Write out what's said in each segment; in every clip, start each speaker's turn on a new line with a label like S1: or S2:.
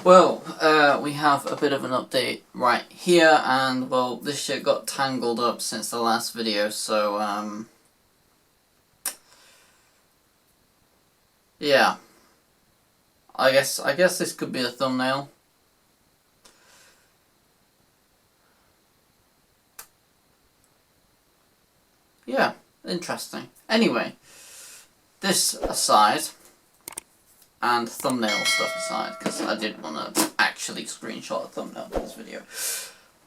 S1: Well, we have a bit of an update right here, and well, this shit got tangled up since the last video, so yeah. I guess this could be a thumbnail. Yeah, interesting. Anyway, this aside, and thumbnail stuff aside, because I did want to actually screenshot a thumbnail for this video,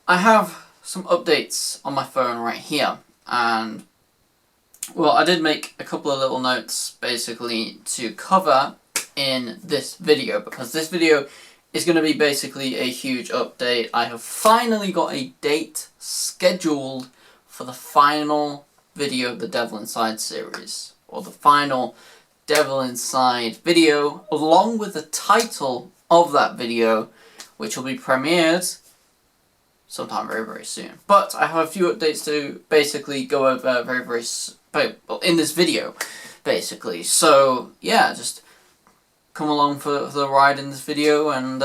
S1: I have some updates on my phone right here, and well, I did make a couple of little notes basically to cover in this video, because this video is going to be basically a huge update. I have finally got a date scheduled for the final video of the Devil Inside series, or the final Devil Inside video, along with the title of that video, which will be premiered sometime very, very soon. But I have a few updates to basically go over well, in this video, basically. So, yeah, just come along for the ride in this video, and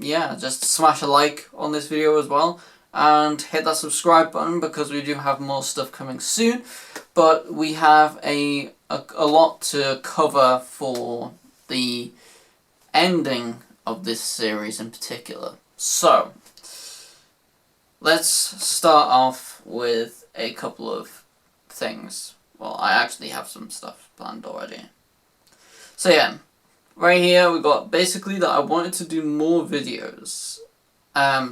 S1: yeah, just smash a like on this video as well, and hit that subscribe button, because we do have more stuff coming soon. But we have a lot to cover for the ending of this series in particular. So, let's start off with a couple of things. Well, I actually have some stuff planned already. So yeah, right here we got basically that I wanted to do more videos.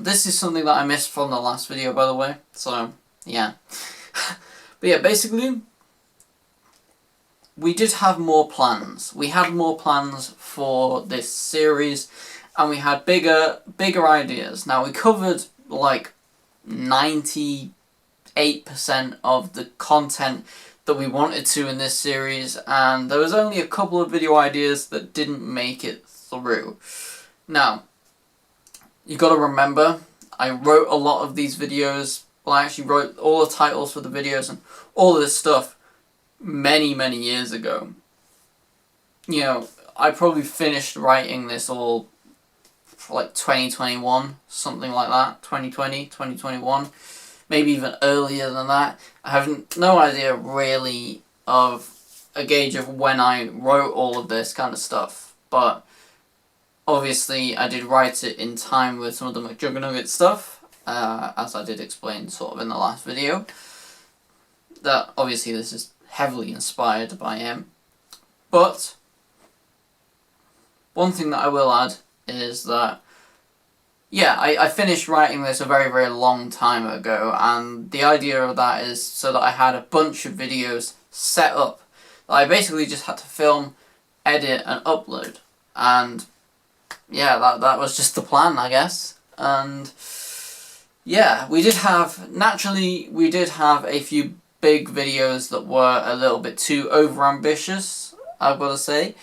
S1: This is something that I missed from the last video, by the way, so yeah. But yeah, basically, we did have more plans. We had more plans for this series, and we had bigger ideas. Now, we covered like 98% of the content that we wanted to in this series, and there was only a couple of video ideas that didn't make it through. Now, you gotta remember, I wrote a lot of these videos. Well, I actually wrote all the titles for the videos and all of this stuff many, many years ago. You know, I probably finished writing this all for like 2021, something like that, 2020, 2021, maybe even earlier than that. I have no idea really of a gauge of when I wrote all of this kind of stuff, but obviously I did write it in time with some of the McJuggerNugget stuff, as I did explain sort of in the last video. That obviously this is heavily inspired by him. But one thing that I will add is that, yeah, I finished writing this a very, very long time ago, and the idea of that is so that I had a bunch of videos set up that I basically just had to film, edit, and upload. And yeah, that was just the plan, I guess. And yeah, we did have a few big videos that were a little bit too over-ambitious, I've got to say.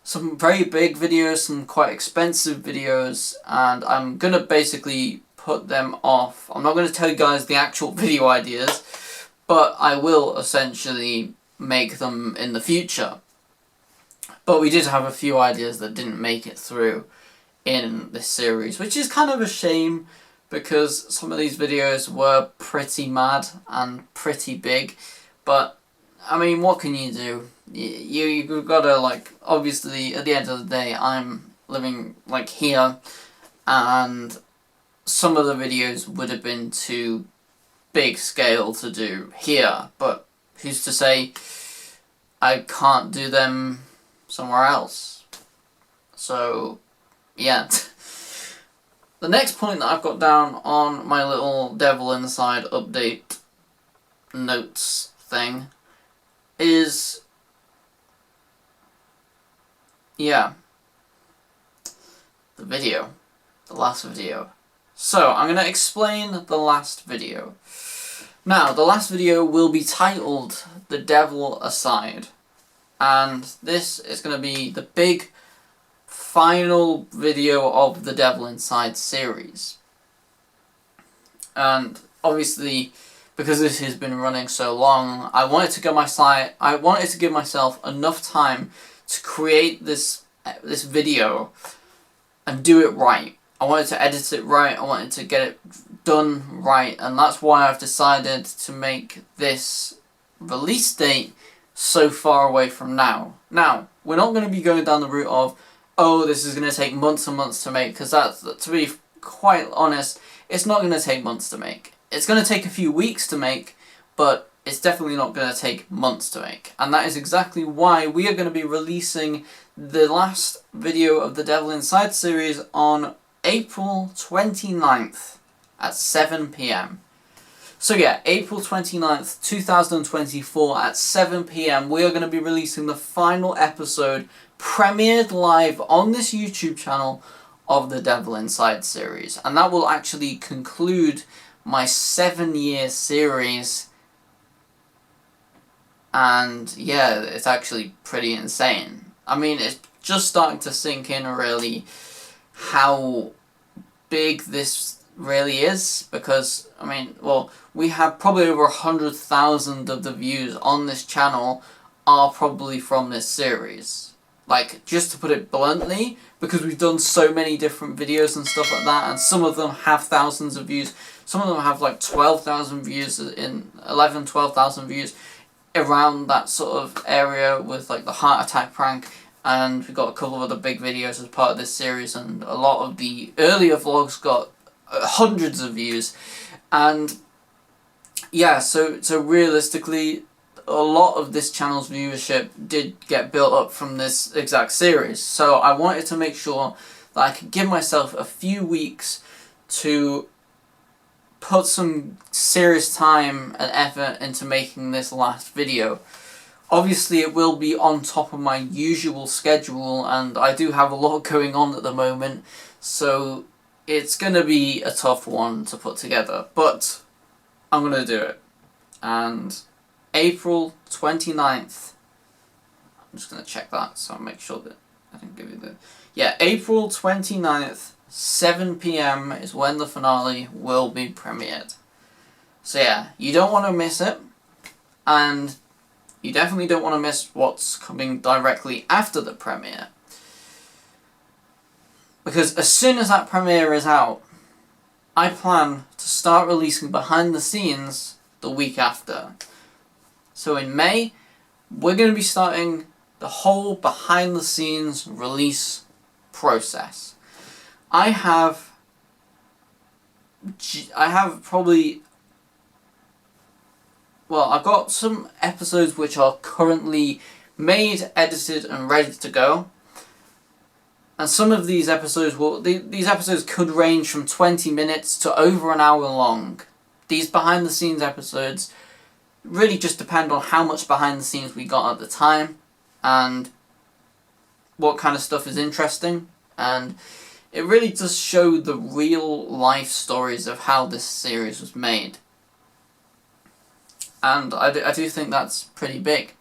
S1: Some very big videos, some quite expensive videos, and I'm going to basically put them off. I'm not going to tell you guys the actual video ideas, but I will essentially make them in the future. But we did have a few ideas that didn't make it through in this series, which is kind of a shame, because some of these videos were pretty mad and pretty big. But I mean, what can you do? You've got to, like, obviously at the end of the day, I'm living like here, and some of the videos would have been too big scale to do here, but who's to say I can't do them somewhere else? So yeah. The next point that I've got down on my little Devil Inside update notes thing is, yeah, the video, the last video. So, I'm going to explain the last video. Now, the last video will be titled The Devil Aside, and this is going to be the big final video of the Devil Inside series. And obviously, because this has been running so long, I wanted to give myself enough time to create this video and do it right. I wanted to edit it right, I wanted to get it done right, and that's why I've decided to make this release date so far away from now. Now, we're not going to be going down the route of, oh, this is going to take months and months to make, because that's, to be quite honest, it's not going to take months to make. It's going to take a few weeks to make, but it's definitely not going to take months to make. And that is exactly why we are going to be releasing the last video of the Devil Inside series on April 29th at 7 PM. So yeah, April 29th, 2024 at 7 PM, we are going to be releasing the final episode, premiered live on this YouTube channel, of the Devil Inside series. And that will actually conclude my 7-year series. And yeah, it's actually pretty insane. I mean, it's just starting to sink in really how big this really is, because, I mean, well, we have probably over 100,000 of the views on this channel are probably from this series. Like, just to put it bluntly, because we've done so many different videos and stuff like that, and some of them have thousands of views, some of them have like 12,000 views, 12,000 views, around that sort of area, with like the heart attack prank, and we've got a couple of other big videos as part of this series, and a lot of the earlier vlogs got hundreds of views. And yeah, so realistically, a lot of this channel's viewership did get built up from this exact series. So I wanted to make sure that I could give myself a few weeks to put some serious time and effort into making this last video. Obviously it will be on top of my usual schedule, and I do have a lot going on at the moment, so it's going to be a tough one to put together, but I'm going to do it. And April 29th, I'm just going to check that so I'll make sure that I didn't give you the... Yeah, April 29th, 7 PM is when the finale will be premiered. So yeah, you don't want to miss it, and you definitely don't want to miss what's coming directly after the premiere. Because as soon as that premiere is out, I plan to start releasing behind the scenes the week after. So in May, we're going to be starting the whole behind the scenes release process. I have probably... Well, I've got some episodes which are currently made, edited, and ready to go. And some of these episodes these episodes could range from 20 minutes to over an hour long. These behind the scenes episodes really just depend on how much behind the scenes we got at the time and what kind of stuff is interesting. And it really does show the real life stories of how this series was made. And I do think that's pretty big.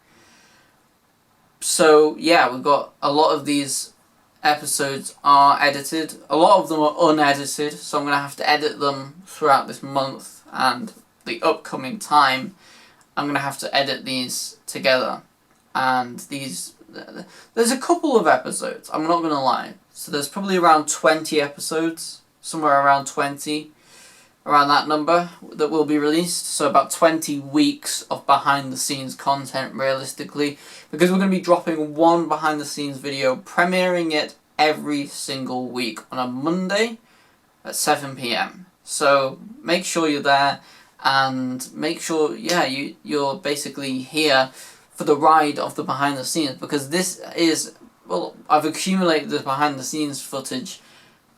S1: So yeah, we've got a lot of these episodes are edited. A lot of them are unedited, so I'm going to have to edit them throughout this month and the upcoming time. I'm going to have to edit these together. And there's a couple of episodes, I'm not going to lie. So there's probably around 20 episodes, somewhere around 20, around that number, that will be released. So about 20 weeks of behind the scenes content realistically, because we're going to be dropping one behind the scenes video, premiering it every single week on a Monday at 7 PM. So make sure you're there, and make sure, yeah, you're basically here for the ride of the behind the scenes, because this is, well, I've accumulated the behind the scenes footage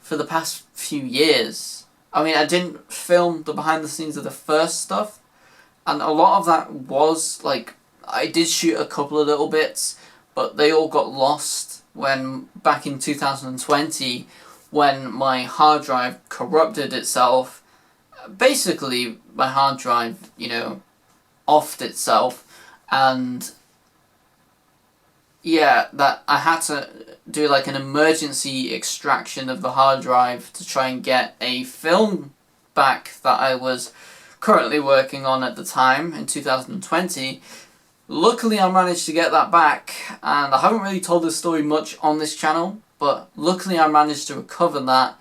S1: for the past few years. I mean, I didn't film the behind the scenes of the first stuff, and a lot of that was, like, I did shoot a couple of little bits, but they all got lost when, back in 2020, when my hard drive corrupted itself. Basically, my hard drive, offed itself, and yeah, that I had to do like an emergency extraction of the hard drive to try and get a film back that I was currently working on at the time in 2020. Luckily I managed to get that back, and I haven't really told this story much on this channel, but luckily I managed to recover that,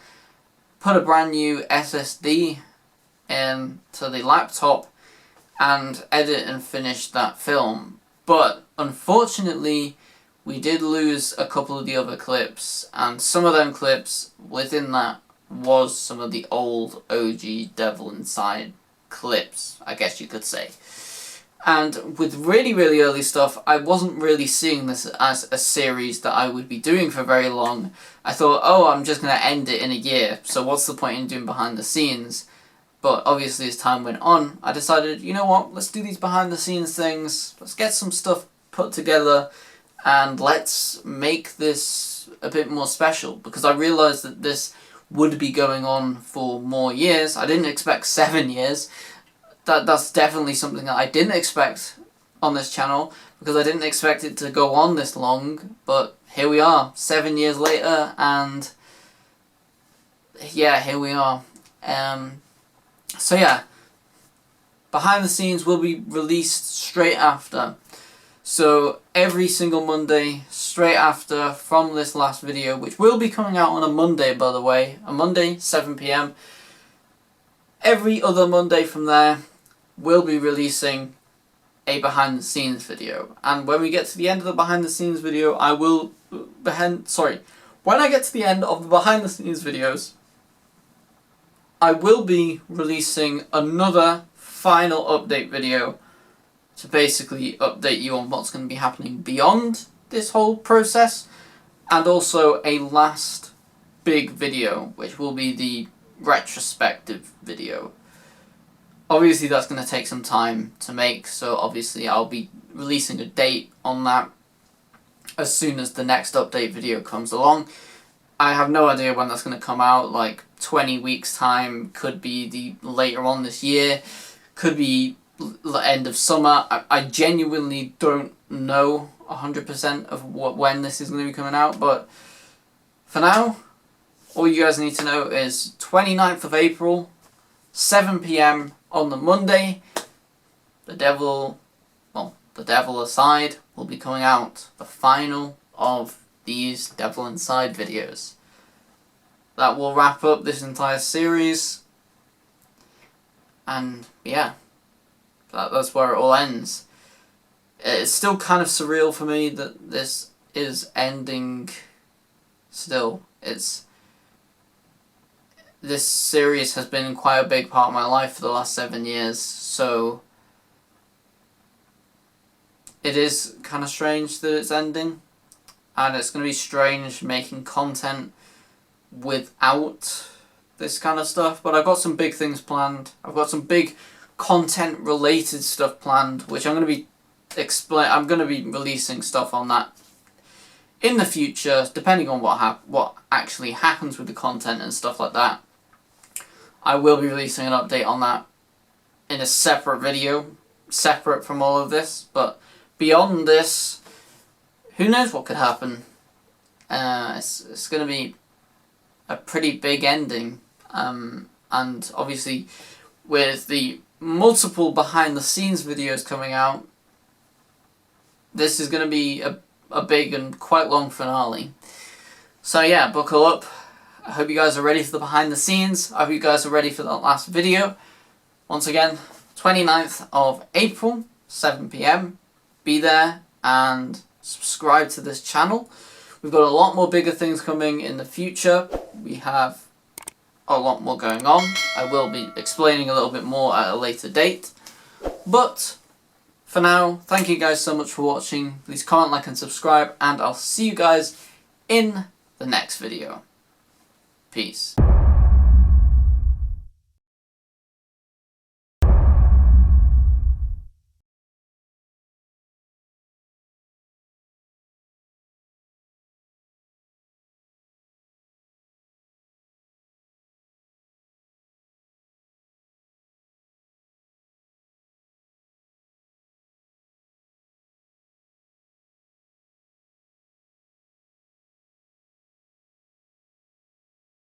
S1: put a brand new SSD into the laptop, and edit and finish that film. But unfortunately, we did lose a couple of the other clips, and some of them clips within that was some of the old OG Devil Inside clips, I guess you could say. And with really, really early stuff, I wasn't really seeing this as a series that I would be doing for very long. I thought, oh, I'm just going to end it in a year, so what's the point in doing behind the scenes? But obviously as time went on, I decided, you know what, let's do these behind the scenes things, let's get some stuff put together, and let's make this a bit more special, because I realised that this would be going on for more years. I didn't expect 7 years. That's definitely something that I didn't expect on this channel, because I didn't expect it to go on this long, but here we are, 7 years later, and yeah, here we are. So yeah, behind the scenes will be released straight after. So every single Monday, straight after from this last video, which will be coming out on a Monday, by the way, a Monday, 7 PM. Every other Monday from there, we'll be releasing a behind the scenes video. And when we get to the end of the behind the scenes video, when I get to the end of the behind the scenes videos, I will be releasing another final update video to basically update you on what's going to be happening beyond this whole process, and also a last big video, which will be the retrospective video. Obviously that's going to take some time to make, so obviously I'll be releasing a date on that as soon as the next update video comes along. I have no idea when that's going to come out, like 20 weeks time, could be the later on this year, could be the end of summer. I genuinely don't know 100% of when this is going to be coming out, but for now, all you guys need to know is 29th of April, 7 PM on the Monday, the Devil Aside will be coming out, the final of these Devil Inside videos. That will wrap up this entire series, and yeah, that's where it all ends. It's still kind of surreal for me that this is ending still. This series has been quite a big part of my life for the last 7 years, so it is kind of strange that it's ending, and it's going to be strange making content without this kind of stuff, but I've got some big things planned. I've got some big content related stuff planned, which I'm going to be I'm going to be releasing stuff on that in the future, depending on what actually happens with the content and stuff like that. I will be releasing an update on that in a separate video, separate from all of this, but beyond this, who knows what could happen. It's going to be a pretty big ending, and obviously with the multiple behind the scenes videos coming out, this is going to be a big and quite long finale. So yeah, buckle up. I hope you guys are ready for the behind the scenes. I hope you guys are ready for that last video. Once again, 29th of April, 7 PM. Be there and subscribe to this channel. We've got a lot more bigger things coming in the future. We have a lot more going on. I will be explaining a little bit more at a later date. But for now, thank you guys so much for watching. Please comment, like and subscribe, and I'll see you guys in the next video. Peace.